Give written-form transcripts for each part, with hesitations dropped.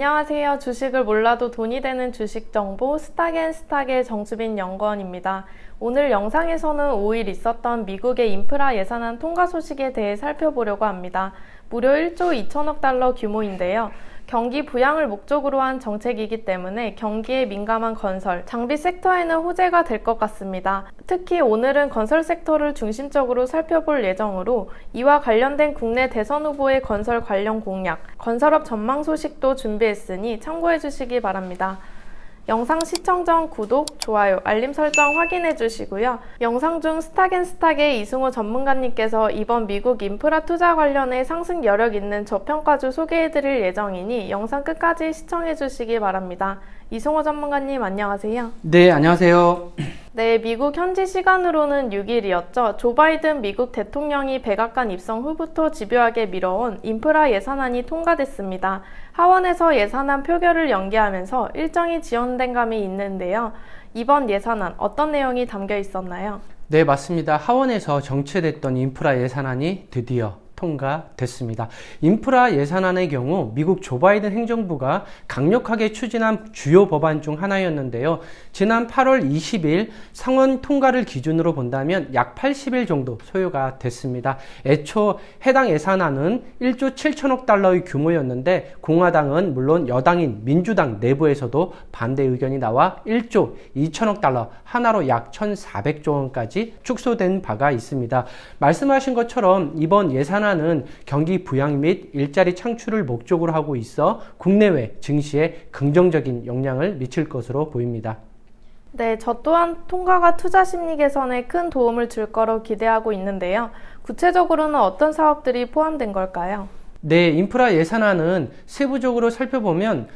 안녕하세요. 주식을 몰라도 돈이 되는 주식 정보 스탁앤스탁의 정수빈 연구원입니다. 오늘 영상에서는 5일 있었던 미국의 인프라 예산안 통과 소식에 대해 살펴보려고 합니다. 무려 1조 2천억 달러 규모인데요. 경기 부양을 목적으로 한 정책이기 때문에 경기에 민감한 건설, 장비 섹터에는 호재가 될 것 같습니다. 특히 오늘은 건설 섹터를 중심적으로 살펴볼 예정으로 이와 관련된 국내 대선 후보의 건설 관련 공약, 건설업 전망 소식도 준비했으니 참고해 주시기 바랍니다. 영상 시청 전 구독, 좋아요, 알림 설정 확인해 주시고요. 영상 중 스탁앤스탁의 이승호 전문가님께서 이번 미국 인프라 투자 관련해 상승 여력 있는 저평가주 소개해 드릴 예정이니 영상 끝까지 시청해 주시기 바랍니다. 이승호 전문가님 안녕하세요. 네, 안녕하세요. 네, 미국 현지 시간으로는 6일이었죠. 조 바이든 미국 대통령이 백악관 입성 후부터 집요하게 밀어온 인프라 예산안이 통과됐습니다. 하원에서 예산안 표결을 연기하면서 일정이 지연된 감이 있는데요. 이번 예산안 어떤 내용이 담겨 있었나요? 네, 맞습니다. 하원에서 정체됐던 인프라 예산안이 드디어 통과됐습니다. 인프라 예산안의 경우 미국 조 바이든 행정부가 강력하게 추진한 주요 법안 중 하나였는데요. 지난 8월 20일 상원 통과를 기준으로 본다면 약 80일 정도 소요가 됐습니다. 애초 해당 예산안은 1조 7천억 달러의 규모였는데 공화당은 물론 여당인 민주당 내부에서도 반대 의견이 나와 1조 2천억 달러 하나로 약 1,400조 원까지 축소된 바가 있습니다. 말씀하신 것처럼 이번 예산안은 경기 부양 및 일자리 창출을 목적으로 하고 있어 국내외 증시에 긍정적인 영향을 미칠 것으로 보입니다. 네, 저 또한 통과가 투자 심리 개선에 큰 도움을 줄 거로 기대하고 있는데요. 구체적으로는 어떤 사업들이 포함된 걸까요? 네, 인프라 예산안은 세부적으로 살펴보면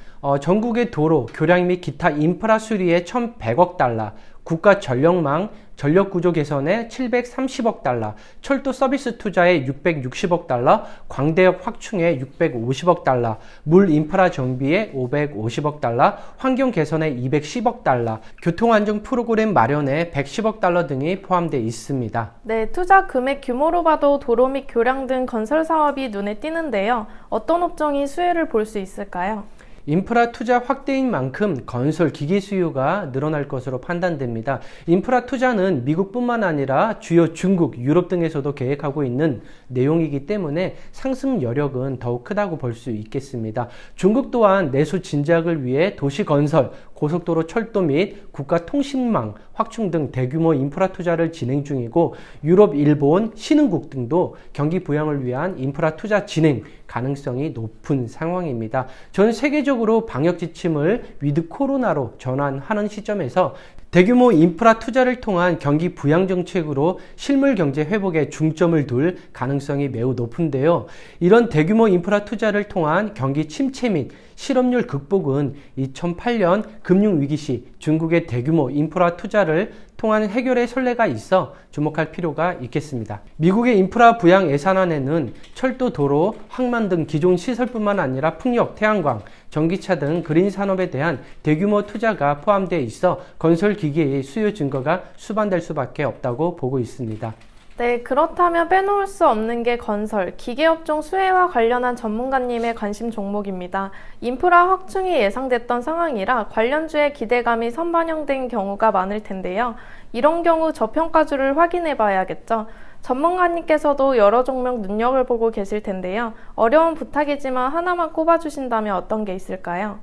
전국의 도로, 교량 및 기타 인프라 수리에 1,100억 달러, 국가 전력망, 전력구조 개선에 730억 달러, 철도 서비스 투자에 660억 달러, 광대역 확충에 650억 달러, 물 인프라 정비에 550억 달러, 환경 개선에 210억 달러, 교통안전 프로그램 마련에 110억 달러 등이 포함되어 있습니다. 네, 투자 금액 규모로 봐도 도로 및 교량 등 건설 사업이 눈에 띄는데요. 어떤 업종이 수혜를 볼 수 있을까요? 인프라 투자 확대인 만큼 건설 기기 수요가 늘어날 것으로 판단됩니다. 인프라 투자는 미국뿐만 아니라 주요 중국, 유럽 등에서도 계획하고 있는 내용이기 때문에 상승 여력은 더욱 크다고 볼 수 있겠습니다. 중국 또한 내수 진작을 위해 도시 건설, 고속도로 철도 및 국가 통신망 확충 등 대규모 인프라 투자를 진행 중이고 유럽, 일본, 신흥국 등도 경기 부양을 위한 인프라 투자 진행 가능성이 높은 상황입니다. 전 세계적으로 방역 지침을 위드 코로나로 전환하는 시점에서 대규모 인프라 투자를 통한 경기 부양 정책으로 실물 경제 회복에 중점을 둘 가능성이 매우 높은데요. 이런 대규모 인프라 투자를 통한 경기 침체 및 실업률 극복은 2008년 금융위기 시 중국의 대규모 인프라 투자를 통한 해결의 선례가 있어 주목할 필요가 있겠습니다. 미국의 인프라 부양 예산안에는 철도, 도로, 항만 등 기존 시설뿐만 아니라 풍력, 태양광, 전기차 등 그린 산업에 대한 대규모 투자가 포함되어 있어 건설 기기의 수요 증가가 수반될 수밖에 없다고 보고 있습니다. 네, 그렇다면 빼놓을 수 없는 게 건설, 기계업종 수혜와 관련한 전문가님의 관심 종목입니다. 인프라 확충이 예상됐던 상황이라 관련주의 기대감이 선반영된 경우가 많을 텐데요. 이런 경우 저평가주를 확인해 봐야겠죠. 전문가님께서도 여러 종목 눈여겨 보고 계실 텐데요. 어려운 부탁이지만 하나만 꼽아주신다면 어떤 게 있을까요?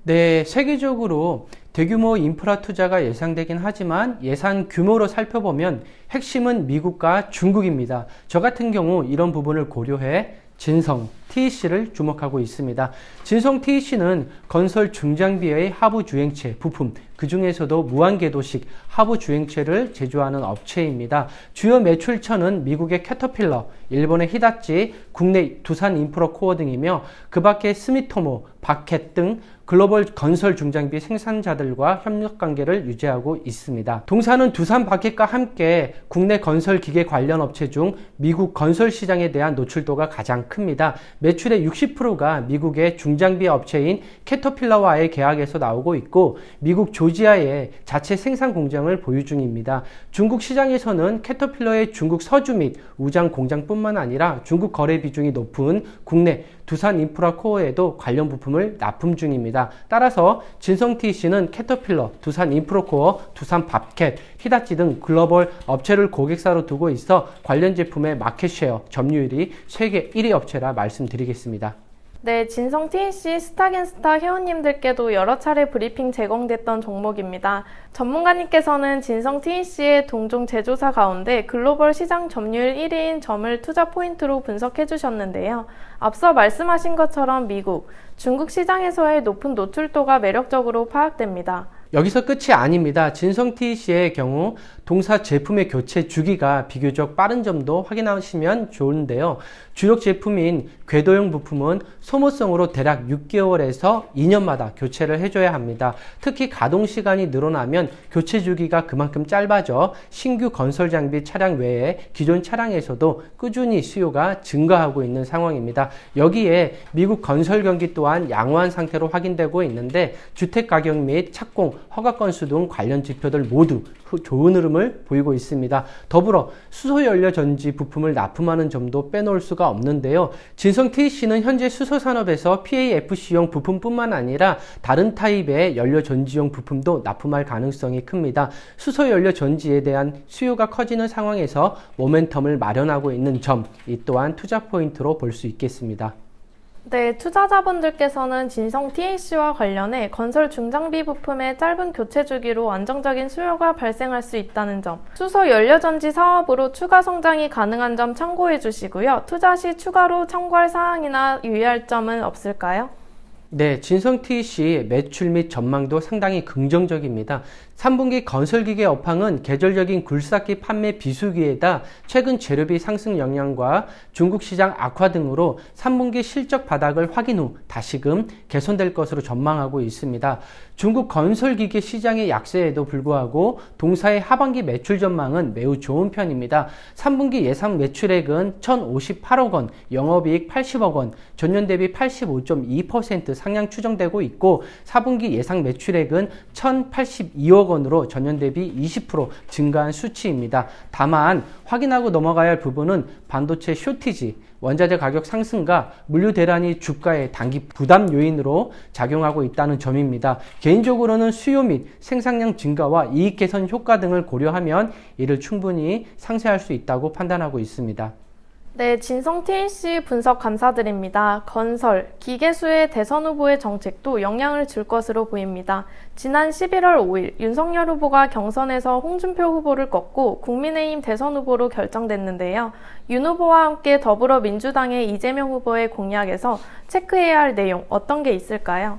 네, 세계적으로 대규모 인프라 투자가 예상되긴 하지만 예산 규모로 살펴보면 핵심은 미국과 중국입니다. 저 같은 경우 이런 부분을 고려해 진성 TEC를 주목하고 있습니다. 진성 TEC는 건설 중장비의 하부 주행체 부품, 그 중에서도 무한궤도식 하부 주행체를 제조하는 업체입니다. 주요 매출처는 미국의 캐터필러, 일본의 히다치, 국내 두산 인프라코어 등이며 그 밖에 스미토모, 바켓 등 글로벌 건설 중장비 생산자들과 협력 관계를 유지하고 있습니다. 동사는 두산 바켓과 함께 국내 건설 기계 관련 업체 중 미국 건설 시장에 대한 노출도가 가장 큽니다. 매출의 60%가 미국의 중장비 업체인 캐터필러와의 계약에서 나오고 있고 미국 조 조지아에 자체 생산 공장을 보유 중입니다. 중국 시장에서는 캐터필러의 중국 서주 및 우장 공장뿐만 아니라 중국 거래 비중이 높은 국내 두산 인프라 코어에도 관련 부품을 납품 중입니다. 따라서 진성 TEC는 캐터필러, 두산 인프라 코어, 두산 밥캣, 히다치 등 글로벌 업체를 고객사로 두고 있어 관련 제품의 마켓쉐어 점유율이 세계 1위 업체라 말씀드리겠습니다. 네, 진성 TEC 스탁앤스탁 회원님들께도 여러 차례 브리핑 제공됐던 종목입니다. 전문가님께서는 진성 TEC의 동종 제조사 가운데 글로벌 시장 점유율 1위인 점을 투자 포인트로 분석해 주셨는데요. 앞서 말씀하신 것처럼 미국, 중국 시장에서의 높은 노출도가 매력적으로 파악됩니다. 여기서 끝이 아닙니다. 진성 TEC의 경우 동사 제품의 교체 주기가 비교적 빠른 점도 확인하시면 좋은데요. 주력 제품인 궤도형 부품은 소모성으로 대략 6개월에서 2년마다 교체를 해줘야 합니다. 특히 가동 시간이 늘어나면 교체 주기가 그만큼 짧아져 신규 건설 장비 차량 외에 기존 차량에서도 꾸준히 수요가 증가하고 있는 상황입니다. 여기에 미국 건설 경기 또한 양호한 상태로 확인되고 있는데 주택 가격 및 착공, 허가 건수 등 관련 지표들 모두 좋은 흐름을 보이고 있습니다. 더불어 수소연료 전지 부품을 납품하는 점도 빼놓을 수가 없는데요. 진성 TEC는 현재 수소 산업에서 PAFC용 부품뿐만 아니라 다른 타입의 연료 전지용 부품도 납품할 가능성이 큽니다. 수소연료 전지에 대한 수요가 커지는 상황에서 모멘텀을 마련하고 있는 점, 이 또한 투자 포인트로 볼 수 있겠습니다. 네, 투자자분들께서는 진성 TEC와 관련해 건설 중장비 부품의 짧은 교체 주기로 안정적인 수요가 발생할 수 있다는 점, 수소 연료전지 사업으로 추가 성장이 가능한 점 참고해 주시고요. 투자 시 추가로 참고할 사항이나 유의할 점은 없을까요? 네, 진성 TEC 매출 및 전망도 상당히 긍정적입니다. 3분기 건설기계 업황은 계절적인 굴삭기 판매 비수기에다 최근 재료비 상승 영향과 중국 시장 악화 등으로 3분기 실적 바닥을 확인 후 다시금 개선될 것으로 전망하고 있습니다. 중국 건설기계 시장의 약세에도 불구하고 동사의 하반기 매출 전망은 매우 좋은 편입니다. 3분기 예상 매출액은 1,058억 원, 영업이익 80억 원, 전년 대비 85.2% 상향 추정되고 있고 4분기 예상 매출액은 1,082억 원으로 전년 대비 20% 증가한 수치입니다. 다만 확인하고 넘어가야 할 부분은 반도체 쇼티지, 원자재 가격 상승과 물류 대란이 주가의 단기 부담 요인으로 작용하고 있다는 점입니다. 개인적으로는 수요 및 생산량 증가와 이익 개선 효과 등을 고려하면 이를 충분히 상쇄할 수 있다고 판단하고 있습니다. 네, 진성 TEC 분석 감사드립니다. 건설, 기계수의 대선 후보의 정책도 영향을 줄 것으로 보입니다. 지난 11월 5일 윤석열 후보가 경선에서 홍준표 후보를 꺾고 국민의힘 대선 후보로 결정됐는데요. 윤 후보와 함께 더불어민주당의 이재명 후보의 공약에서 체크해야 할 내용 어떤 게 있을까요?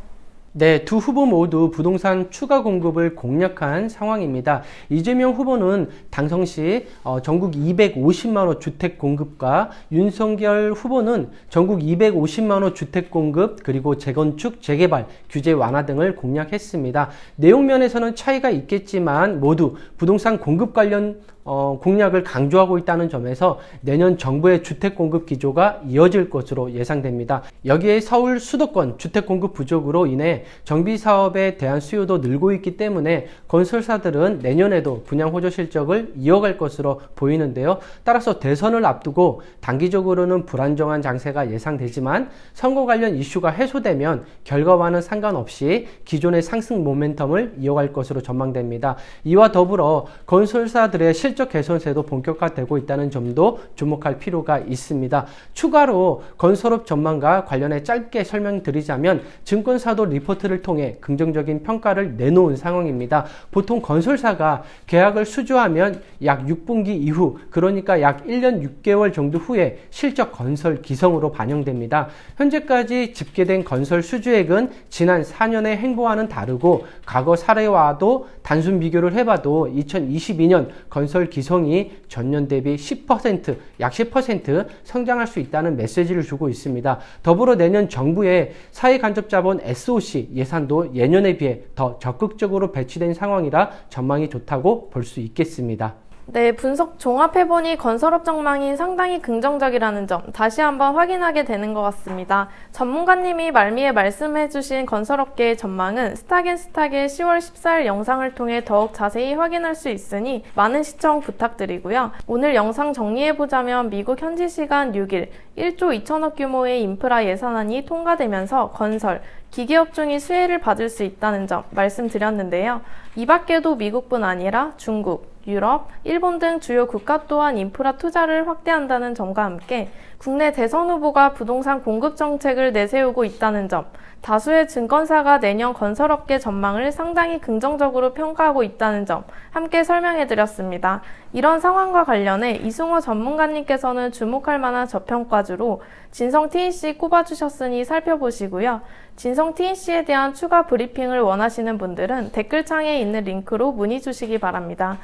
네, 두 후보 모두 부동산 추가 공급을 공략한 상황입니다. 이재명 후보는 당선 시 전국 250만 호 주택 공급과 윤석열 후보는 전국 250만 호 주택 공급 그리고 재건축, 재개발, 규제 완화 등을 공략했습니다. 내용 면에서는 차이가 있겠지만 모두 부동산 공급 관련 공약을 강조하고 있다는 점에서 내년 정부의 주택 공급 기조가 이어질 것으로 예상됩니다. 여기에 서울 수도권 주택 공급 부족으로 인해 정비 사업에 대한 수요도 늘고 있기 때문에 건설사들은 내년에도 분양 호조 실적을 이어갈 것으로 보이는데요. 따라서 대선을 앞두고 단기적으로는 불안정한 장세가 예상되지만 선거 관련 이슈가 해소되면 결과와는 상관없이 기존의 상승 모멘텀을 이어갈 것으로 전망됩니다. 이와 더불어 건설사들의 실적 개선세도 본격화되고 있다는 점도 주목할 필요가 있습니다. 추가로 건설업 전망과 관련해 짧게 설명드리자면 증권사도 리포트를 통해 긍정적인 평가를 내놓은 상황입니다. 보통 건설사가 계약을 수주하면 약 6분기 이후, 그러니까 약 1년 6개월 정도 후에 실적 건설 기성으로 반영됩니다. 현재까지 집계된 건설 수주액은 지난 4년의 행보와는 다르고 과거 사례와도 단순 비교를 해봐도 2022년 건설 기성이 전년 대비 10%, 약 10% 성장할 수 있다는 메시지를 주고 있습니다. 더불어 내년 정부의 사회간접자본 SOC 예산도 예년에 비해 더 적극적으로 배치된 상황이라 전망이 좋다고 볼 수 있겠습니다. 네, 분석 종합해보니 건설업 전망이 상당히 긍정적이라는 점 다시 한번 확인하게 되는 것 같습니다. 전문가님이 말미에 말씀해주신 건설업계의 전망은 스타겐스탁의 10월 14일 영상을 통해 더욱 자세히 확인할 수 있으니 많은 시청 부탁드리고요. 오늘 영상 정리해보자면 미국 현지 시간 6일 1조 2천억 규모의 인프라 예산안이 통과되면서 건설, 기계업종이 수혜를 받을 수 있다는 점 말씀드렸는데요. 이 밖에도 미국뿐 아니라 중국, 유럽, 일본 등 주요 국가 또한 인프라 투자를 확대한다는 점과 함께 국내 대선 후보가 부동산 공급 정책을 내세우고 있다는 점, 다수의 증권사가 내년 건설업계 전망을 상당히 긍정적으로 평가하고 있다는 점 함께 설명해 드렸습니다. 이런 상황과 관련해 이승호 전문가님께서는 주목할 만한 저평가주로 진성 TNC 꼽아주셨으니 살펴보시고요. 진성 TNC에 대한 추가 브리핑을 원하시는 분들은 댓글창에 있는 링크로 문의 주시기 바랍니다.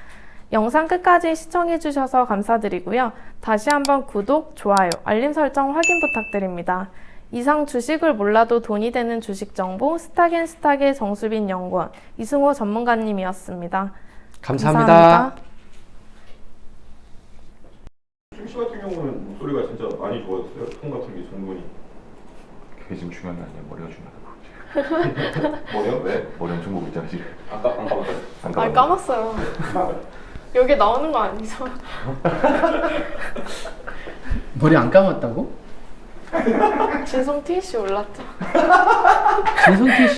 영상 끝까지 시청해주셔서 감사드리고요. 다시 한번 구독, 좋아요, 알림 설정 확인 부탁드립니다. 이상 주식을 몰라도 돈이 되는 주식 정보 스탁앤스탁의 정수빈 연구원 이승호 전문가님이었습니다. 감사합니다. 충씨 같은 경우는 목소리가 진짜 많이 좋아졌어요. 톤 같은 게 충분히. 그게 지금 중요한 게 아니야. 머리가 중요하다고. 뭐요? 왜? 머리 엄청 보고 있잖아 지금. 안 까먹었어요. 안 아, 까먹었네. 까먹었어요. 여기 나오는 거 아니죠? 머리 안 감았다고? 진성 TNC 올랐죠? 진성 TNC